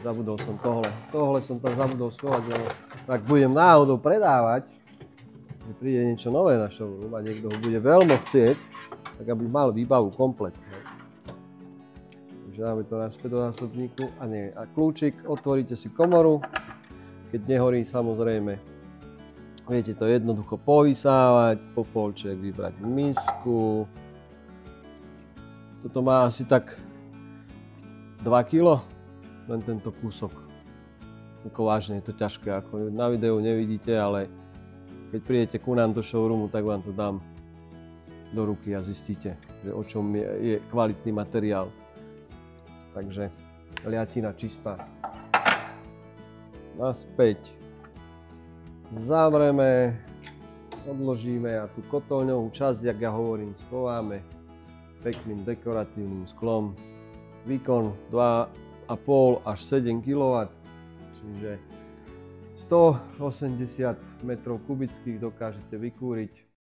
zabudol som tohle. Tohle som tam zabudol schovať, lebo ak budem náhodou predávať, že príde niečo nové na showroom a niekto ho bude veľmi chcieť, tak aby mal výbavu komplet. Takže dáme to naspäť do zásobníku a kľúčik, otvoríte si komoru, keď nehorí samozrejme. Viete to jednoducho povysávať, popolček vybrať misku. Toto má asi tak 2 kg, len tento kúsok. Ako vážne je to ťažké, ako na videu nevidíte, ale keď prídete ku nám do showroomu, tak vám to dám do ruky a zistíte, že o čom je kvalitný materiál. Takže liatina čistá. Naspäť. Zavreme, odložíme a tú kotolňovú časť, jak ja hovorím, schováme pekným dekoratívnym sklom. Výkon 2,5 až 7 kW, čiže 180 m3 dokážete vykúriť